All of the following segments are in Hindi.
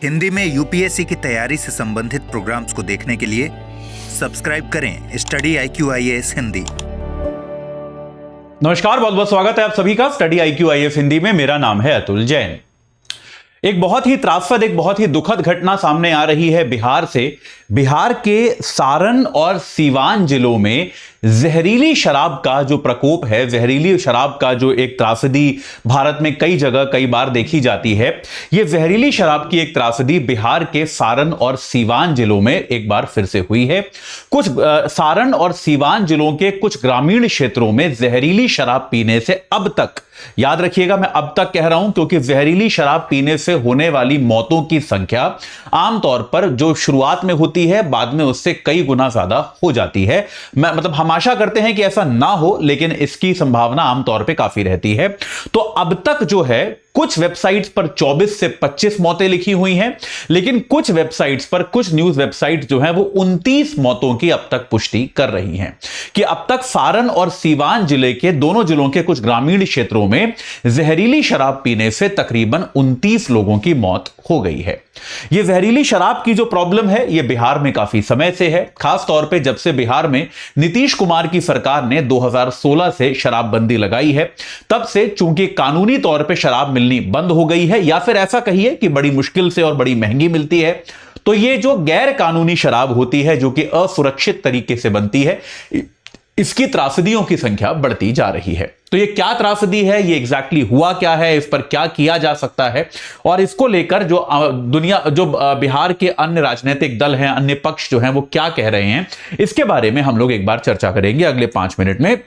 हिंदी में यूपीएससी की तैयारी से संबंधित प्रोग्राम्स को देखने के लिए सब्सक्राइब करें स्टडी IQ IAS हिंदी। नमस्कार, बहुत बहुत स्वागत है आप सभी का स्टडी IQ IAS हिंदी में। मेरा नाम है अतुल जैन। एक बहुत ही त्रासद, एक बहुत ही दुखद घटना सामने आ रही है बिहार से। बिहार के सारण और सीवान जिलों में जहरीली शराब का जो प्रकोप है, जहरीली शराब का जो एक त्रासदी भारत में कई जगह कई बार देखी जाती है, यह जहरीली शराब की एक त्रासदी बिहार के सारण और सीवान जिलों में एक बार फिर से हुई है। कुछ सारण और सीवान जिलों के कुछ ग्रामीण क्षेत्रों में जहरीली शराब पीने से अब तक, याद रखिएगा मैं अब तक कह रहा हूं क्योंकि जहरीली शराब पीने से होने वाली मौतों की संख्या आमतौर पर जो शुरुआत में होती है बाद में उससे कई गुना ज्यादा हो जाती है। हम आशा करते हैं कि ऐसा ना हो, लेकिन इसकी संभावना आमतौर पे काफी रहती है। तो अब तक जो है कुछ वेबसाइट्स पर 24 से 25 मौतें लिखी हुई हैं, लेकिन कुछ वेबसाइट्स पर, कुछ न्यूज वेबसाइट जो है वो 29 मौतों की अब तक पुष्टि कर रही हैं कि अब तक सारण और सीवान जिले के दोनों जिलों के कुछ ग्रामीण क्षेत्रों में जहरीली शराब पीने से तकरीबन 29 लोगों की मौत हो गई है। यह जहरीली शराब की जो प्रॉब्लम है यह बिहार में काफी समय से है, खास तौर पे जब से बिहार में नीतीश कुमार की सरकार ने 2016 से शराबबंदी लगाई है, तब से चूंकि कानूनी तौर पे शराब मिलनी बंद हो गई है, या फिर ऐसा कहिए कि बड़ी मुश्किल से और बड़ी महंगी मिलती है, तो ये जो गैर कानूनी शराब होती है जो कि असुरक्षित तरीके से बनती है, इसकी त्रासदियों की संख्या बढ़ती जा रही है। तो ये क्या त्रासदी है, ये एग्जैक्टली हुआ क्या है, इस पर क्या किया जा सकता है, और इसको लेकर जो बिहार के अन्य राजनीतिक दल हैं, अन्य पक्ष जो हैं वो क्या कह रहे हैं, इसके बारे में हम लोग एक बार चर्चा करेंगे अगले 5 मिनट में।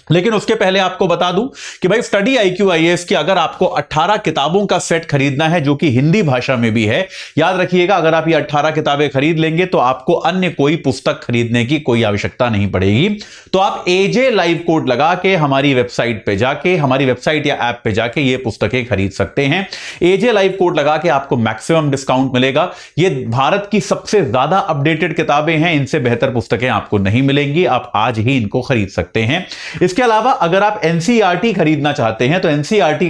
लेकिन उसके पहले आपको बता दूं कि भाई स्टडी IQ IAS की अगर आपको 18 किताबों का सेट खरीदना है जो कि हिंदी भाषा में भी है, याद रखिएगा अगर आप ये 18 किताबें खरीद लेंगे तो आपको अन्य कोई पुस्तक खरीदने की कोई आवश्यकता नहीं पड़ेगी। तो आप AJ लाइव कोड लगा के हमारी वेबसाइट पे जाके, हमारी वेबसाइट या ऐप पे जाके ये पुस्तकें खरीद सकते हैं। AJ लाइव कोड लगा के आपको मैक्सिमम डिस्काउंट मिलेगा। ये भारत की सबसे ज्यादा अपडेटेड किताबें हैं, इनसे बेहतर पुस्तकें आपको नहीं मिलेंगी। आप आज ही इनको खरीद सकते हैं। इसके अलावा अगर आप NCERT खरीदना चाहते हैं तो NCERT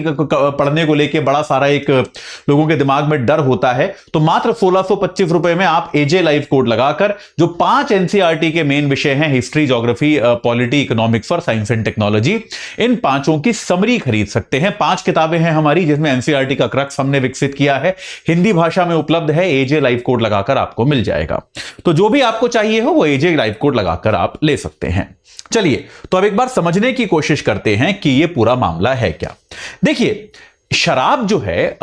पढ़ने को लेकर बड़ा सारा एक लोगों के दिमाग में डर होता है, तो मात्र 1625 रुपए में आप AJ लाइव कोड लगाकर जो 5 NCERT के मेन विषय हैं, हिस्ट्री, ज्योग्राफी, पॉलिटी, इकोनॉमिक्स और साइंस एंड टेक्नोलॉजी, इन पांचों की समरी खरीद सकते हैं। 5 किताबें हैं हमारी जिसमें NCERT का क्रक्स हमने विकसित किया है, हिंदी भाषा में उपलब्ध है। AJ लाइव कोड लगाकर आपको मिल जाएगा। तो जो भी आपको चाहिए हो वो AJ लाइव कोड लगाकर आप ले सकते हैं। चलिए तो अब एक बार समझने की कोशिश करते हैं कि यह पूरा मामला है क्या। देखिए, शराब जो है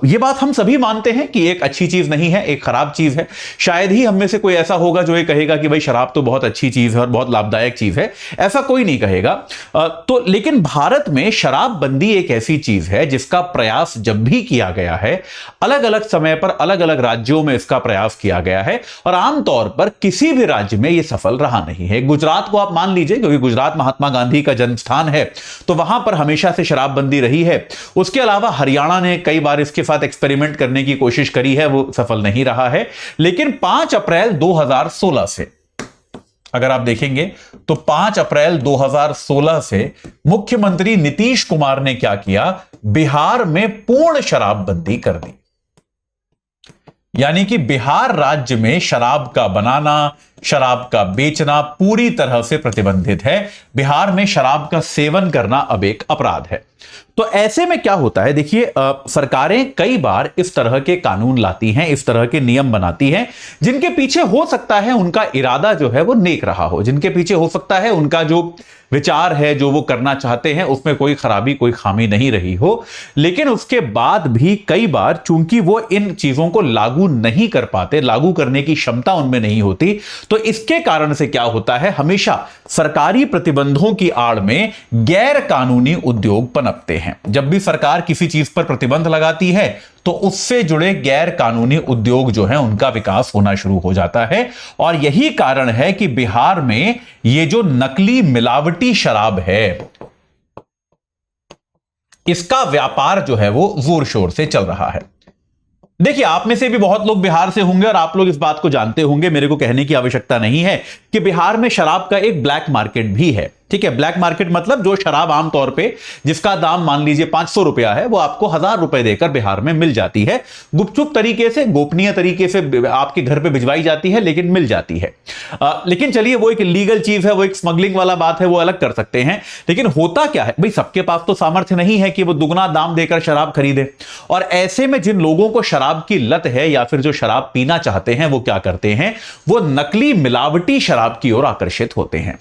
ये बात हम सभी मानते हैं कि एक अच्छी चीज नहीं है, एक खराब चीज है। शायद ही हम में से कोई ऐसा होगा जो ये कहेगा कि भाई शराब तो बहुत अच्छी चीज है और बहुत लाभदायक चीज है, ऐसा कोई नहीं कहेगा। तो लेकिन भारत में शराबबंदी एक ऐसी चीज है जिसका प्रयास जब भी किया गया है, अलग अलग समय पर अलग अलग राज्यों में इसका प्रयास किया गया है और आमतौर पर किसी भी राज्य में यह सफल रहा नहीं है। गुजरात को आप मान लीजिए, क्योंकि गुजरात महात्मा गांधी का जन्म स्थान है, तो वहां पर हमेशा से शराबबंदी रही है। उसके अलावा हरियाणा ने कई बार इसके साथ एक्सपेरिमेंट करने की कोशिश करी है, वो सफल नहीं रहा है। लेकिन 5 अप्रैल 2016 से अगर आप देखेंगे तो 5 अप्रैल 2016 से मुख्यमंत्री नीतीश कुमार ने क्या किया, बिहार में पूर्ण शराबबंदी कर दी। यानी कि बिहार राज्य में शराब का बनाना, शराब का बेचना पूरी तरह से प्रतिबंधित है। बिहार में शराब का सेवन करना अब एक अपराध है। तो ऐसे में क्या होता है, देखिए, सरकारें कई बार इस तरह के कानून लाती हैं, इस तरह के नियम बनाती हैं जिनके पीछे हो सकता है उनका इरादा जो है वो नेक रहा हो, जिनके पीछे हो सकता है उनका जो विचार है, जो वो करना चाहते हैं, उसमें कोई खराबी, कोई खामी नहीं रही हो। लेकिन उसके बाद भी कई बार चूंकि वो इन चीजों को लागू नहीं कर पाते, लागू करने की क्षमता उनमें नहीं होती, तो इसके कारण से क्या होता है, हमेशा सरकारी प्रतिबंधों की आड़ में गैर कानूनी उद्योग पनपते हैं। जब भी सरकार किसी चीज पर प्रतिबंध लगाती है तो उससे जुड़े गैर कानूनी उद्योग जो हैं उनका विकास होना शुरू हो जाता है। और यही कारण है कि बिहार में ये जो नकली मिलावटी शराब है, इसका व्यापार जो है वो जोर शोर से चल रहा है। देखिए, आप में से भी बहुत लोग बिहार से होंगे और आप लोग इस बात को जानते होंगे, मेरे को कहने की आवश्यकता नहीं है कि बिहार में शराब का एक ब्लैक मार्केट भी है। ठीक है। ब्लैक मार्केट मतलब जो शराब आमतौर पे जिसका दाम मान लीजिए 500 रुपया है, वो आपको 1000 रुपए देकर बिहार में मिल जाती है। गुपचुप तरीके से, गोपनीय तरीके से आपके घर पे भिजवाई जाती है, लेकिन मिल जाती है। लेकिन चलिए, वो एक लीगल चीज है, वो एक स्मगलिंग वाला बात है, वो अलग कर सकते हैं। लेकिन होता क्या है भाई, सबके पास तो सामर्थ्य नहीं है कि वो दुगना दाम देकर शराब खरीदे। और ऐसे में जिन लोगों को शराब की लत है या फिर जो शराब पीना चाहते हैं, वो क्या करते हैं, वो नकली मिलावटी शराब की ओर आकर्षित होते हैं।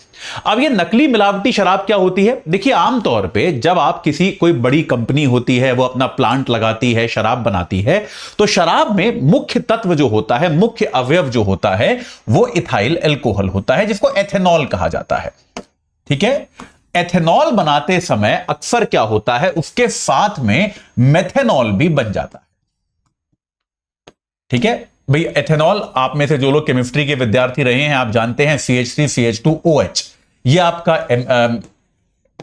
अब ये नकली मिलावटी शराब क्या होती है? देखिए, आमतौर पे जब आप कोई बड़ी कंपनी होती है, वो अपना प्लांट लगाती है, शराब बनाती है, तो शराब में मुख्य तत्व जो होता है, मुख्य अवयव जो होता है, वो इथाइल अल्कोहल होता है, जिसको एथेनॉल कहा जाता है। ठीक है। एथेनॉल बनाते समय अक्सर क्या होता है, उसके साथ में मेथेनॉल भी बन जाता है। ठीक है भाई, एथेनॉल, आप में से जो लोग केमिस्ट्री के विद्यार्थी रहे हैं, आप जानते हैं CH3CH2OH, ये आपका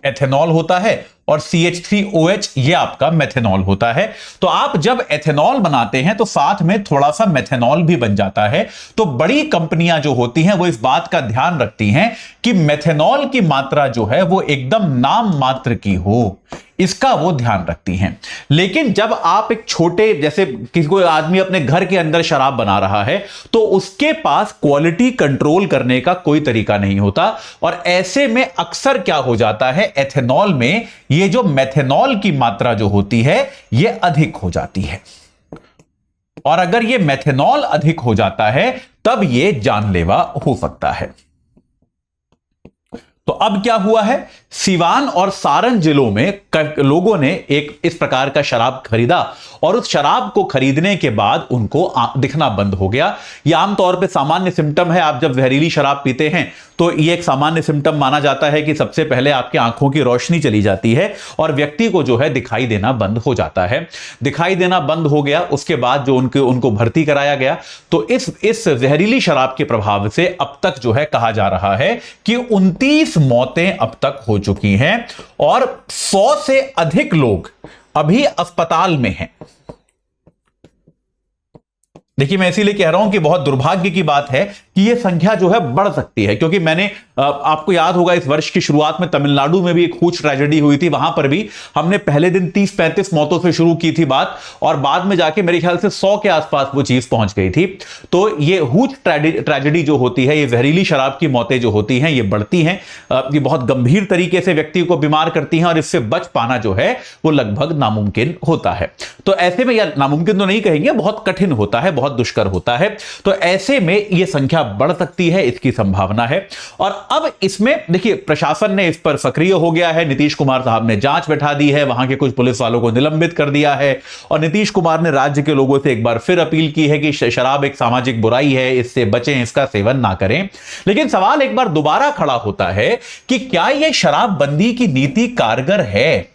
एथेनॉल होता है, और CH3OH ये आपका मेथेनॉल होता है। तो आप जब एथेनॉल बनाते हैं तो साथ में थोड़ा सा मेथेनॉल भी बन जाता है। तो बड़ी कंपनियां जो होती हैं, वो इस बात का ध्यान रखती हैं कि मेथेनॉल की मात्रा जो है वो एकदम नाम मात्र की हो, इसका वो ध्यान रखती हैं। लेकिन जब आप एक छोटे, जैसे किसी कोई आदमी अपने घर के अंदर शराब बना रहा है, तो उसके पास क्वालिटी कंट्रोल करने का कोई तरीका नहीं होता, और ऐसे में अक्सर क्या हो जाता है, एथेनॉल में ये जो मेथेनॉल की मात्रा जो होती है, ये अधिक हो जाती है। और अगर ये मेथेनॉल अधिक हो जाता है, तब ये जानलेवा हो सकता है। तो अब क्या हुआ है, सिवान और सारण जिलों में लोगों ने एक इस प्रकार का शराब खरीदा, और उस शराब को खरीदने के बाद उनको दिखना बंद हो गया। यह आमतौर पे सामान्य सिम्टम है। आप जब जहरीली शराब पीते हैं तो यह एक सामान्य सिम्टम माना जाता है कि सबसे पहले आपकी आंखों की रोशनी चली जाती है और व्यक्ति को जो है दिखाई देना बंद हो जाता है। दिखाई देना बंद हो गया, उसके बाद जो उनको भर्ती कराया गया। तो इस जहरीली शराब के प्रभाव से अब तक जो है कहा जा रहा है कि 29 मौतें अब तक हो चुकी हैं, और 100 से अधिक लोग अभी अस्पताल में हैं। देखिए, मैं इसीलिए कह रहा हूं कि बहुत दुर्भाग्य की बात है कि यह संख्या जो है बढ़ सकती है, क्योंकि मैंने आपको याद होगा इस वर्ष की शुरुआत में तमिलनाडु में भी एक हुज ट्रेजेडी हुई थी। वहां पर भी हमने पहले दिन 30-35 मौतों से शुरू की थी बात, और बाद में जाके मेरे ख्याल से 100 के आसपास वो चीज पहुंच गई थी। तो ये हुज ट्रेजेडी जो होती है, ये जहरीली शराब की मौतें जो होती हैं, ये बढ़ती हैं, ये बहुत गंभीर तरीके से व्यक्ति को बीमार करती हैं, और इससे बच पाना जो है वो लगभग नामुमकिन होता है। तो ऐसे में, या नामुमकिन तो नहीं कहेंगे, बहुत कठिन होता है, बहुत दुष्कर होता है। तो ऐसे में यह संख्या बढ़ सकती है, इसकी संभावना है। और अब इसमें देखिए, प्रशासन ने इस पर सक्रिय हो गया है। नीतीश कुमार साहब ने जांच बैठा दी है, वहां के कुछ पुलिस वालों को निलंबित कर दिया है, और नीतीश कुमार ने राज्य के लोगों से एक बार फिर अपील की है कि शराब एक सामाजिक बुराई है, इससे बचें, इसका सेवन ना करें। लेकिन सवाल एक बार दोबारा खड़ा होता है कि क्या यह शराबबंदी की नीति कारगर है,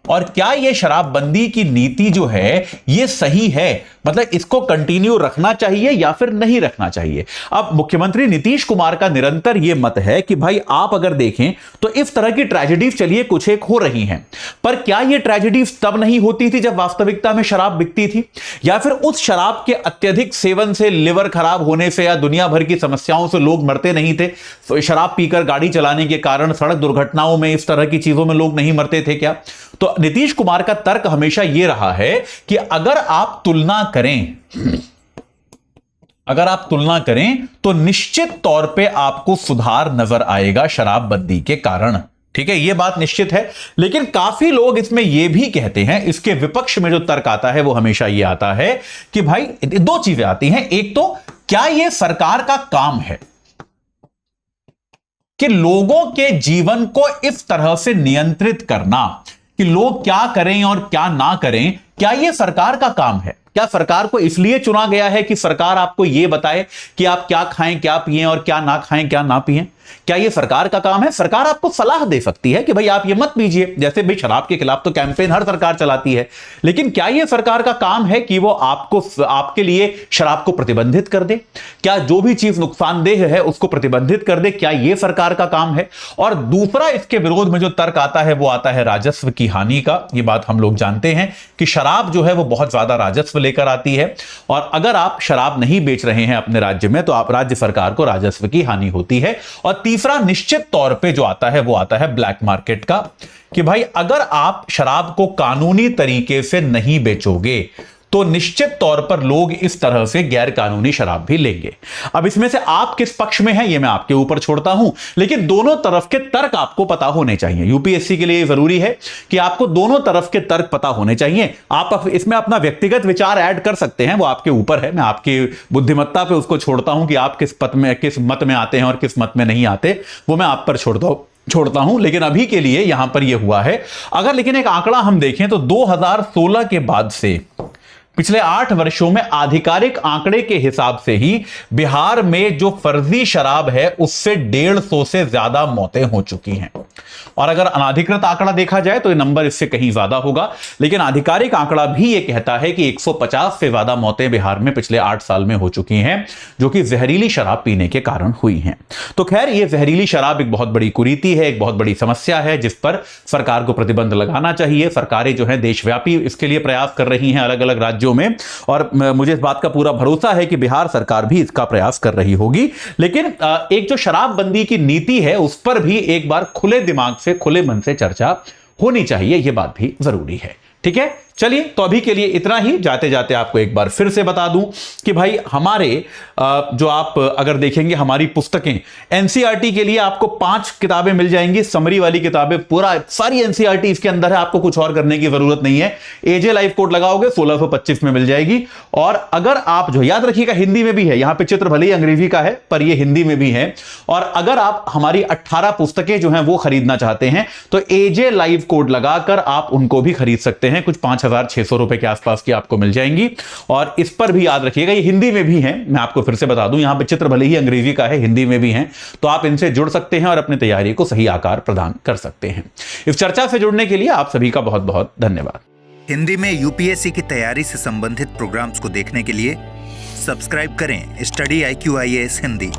और क्या यह शराबबंदी की नीति जो है यह सही है, मतलब इसको कंटिन्यू रखना चाहिए या फिर नहीं रखना चाहिए। अब मुख्यमंत्री नीतीश कुमार का निरंतर यह मत है कि भाई, आप अगर देखें तो इस तरह की ट्रेजेडीज चलिए कुछ एक हो रही हैं, पर क्या यह ट्रेजेडीज तब नहीं होती थी जब वास्तविकता में शराब बिकती थी, या फिर उस शराब के अत्यधिक सेवन से, लिवर खराब होने से या दुनिया भर की समस्याओं से लोग मरते नहीं थे? तो शराब पीकर गाड़ी चलाने के कारण सड़क दुर्घटनाओं में, इस तरह की चीजों में लोग नहीं मरते थे क्या? तो नीतीश कुमार का तर्क हमेशा यह रहा है कि अगर आप तुलना करें तो निश्चित तौर पे आपको सुधार नजर आएगा शराबबंदी के कारण। ठीक है, यह बात निश्चित है। लेकिन काफी लोग इसमें यह भी कहते हैं, इसके विपक्ष में जो तर्क आता है वो हमेशा यह आता है कि भाई, दो चीजें आती हैं। एक तो, क्या यह सरकार का काम है कि लोगों के जीवन को इस तरह से नियंत्रित करना कि लोग क्या करें और क्या ना करें, क्या यह सरकार का काम है? क्या सरकार को इसलिए चुना गया है कि सरकार आपको यह बताए कि आप क्या खाएं, क्या पिएं, और क्या ना खाएं, क्या ना पिएं? क्या यह सरकार का काम है? सरकार आपको सलाह दे सकती है कि भाई आप ये मत पीजिए, जैसे भाई शराब के खिलाफ तो कैंपेन हर सरकार चलाती है। लेकिन क्या यह सरकार का काम है कि वो आपके लिए शराब को प्रतिबंधित कर दे? क्या जो भी चीज नुकसानदेह है उसको प्रतिबंधित कर दे? क्या यह सरकार का काम है? और दूसरा, इसके विरोध में जो तर्क आता है वो आता है राजस्व की हानि का। ये बात हम लोग जानते हैं कि शराब जो है वो बहुत ज्यादा राजस्व लेकर आती है, और अगर आप शराब नहीं बेच रहे हैं अपने राज्य में तो आप राज्य सरकार को राजस्व की हानि होती है। और और तीसरा निश्चित तौर पे जो आता है वो आता है ब्लैक मार्केट का, कि भाई अगर आप शराब को कानूनी तरीके से नहीं बेचोगे तो निश्चित तौर पर लोग इस तरह से गैर कानूनी शराब भी लेंगे। अब इसमें से आप किस पक्ष में हैं ये मैं आपके ऊपर छोड़ता हूं, लेकिन दोनों तरफ के तर्क आपको पता होने चाहिए। यूपीएससी के लिए जरूरी है कि आपको दोनों तरफ के तर्क पता होने चाहिए। आप इसमें अपना व्यक्तिगत विचार ऐड कर सकते हैं, वो आपके ऊपर है, मैं आपकी बुद्धिमत्ता पे उसको छोड़ता हूं कि आप किस मत में आते हैं और किस मत में नहीं आते, वो मैं आप पर छोड़ता हूं। लेकिन अभी के लिए यहां पर यह हुआ है। अगर लेकिन एक आंकड़ा हम देखें तो 2016 के बाद से पिछले 8 वर्षों में आधिकारिक आंकड़े के हिसाब से ही बिहार में जो फर्जी शराब है उससे 150 से ज्यादा मौतें हो चुकी हैं। और अगर अनाधिकृत आंकड़ा देखा जाए तो ये नंबर इससे कहीं ज्यादा होगा, लेकिन आधिकारिक आंकड़ा भी ये कहता है कि 150 से ज्यादा मौतें बिहार में पिछले 8 साल में हो चुकी हैं, जो कि जहरीली शराब पीने के कारण हुई हैं। तो खैर, ये जहरीली शराब एक बहुत बड़ी कुरीति है, एक बहुत बड़ी समस्या है जिस पर सरकार को प्रतिबंध लगाना चाहिए। सरकारें जो है देशव्यापी इसके लिए प्रयास कर रही हैं अलग अलग राज्यों में, और मुझे इस बात का पूरा भरोसा है कि बिहार सरकार भी इसका प्रयास कर रही होगी। लेकिन एक जो शराबबंदी की नीति है उस पर भी एक बार खुले दिमाग से, खुले मन से चर्चा होनी चाहिए, यह बात भी जरूरी है। ठीक है, चलिए तो अभी के लिए इतना ही। जाते जाते आपको एक बार फिर से बता दूं कि भाई हमारे जो आप अगर देखेंगे हमारी पुस्तकें, एनसीईआरटी के लिए आपको 5 किताबें मिल जाएंगी, समरी वाली किताबें, पूरा सारी एनसीईआरटी इसके अंदर है, आपको कुछ और करने की जरूरत नहीं है। एजे लाइफ कोड लगाओगे 1625 में मिल जाएगी। और अगर आप जो याद रखिएगा हिंदी में भी है, यहां पे चित्र भले ही अंग्रेजी का है पर ये हिंदी में भी है। और अगर आप हमारी 18 पुस्तकें जो हैं वो खरीदना चाहते हैं तो एजे लाइफ कोड लगाकर आप उनको भी खरीद सकते हैं, कुछ 5,600 रुपए के आसपास की आपको मिल जाएंगी। और इस पर भी याद रखिएगा ये हिंदी में भी है, मैं आपको फिर से बता दूं, यहां पे चित्र भले ही अंग्रेजी का है, हिंदी में भी है, तो आप इनसे जुड़ सकते हैं और अपनी तैयारी को सही आकार प्रदान कर सकते हैं। इस चर्चा से जुड़ने के लिए आप सभी का बहुत बहुत धन्यवाद। हिंदी में यूपीएससी की तैयारी से संबंधित प्रोग्राम्स को देखने के लिए सब्सक्राइब करें स्टडी IQ IAS हिंदी।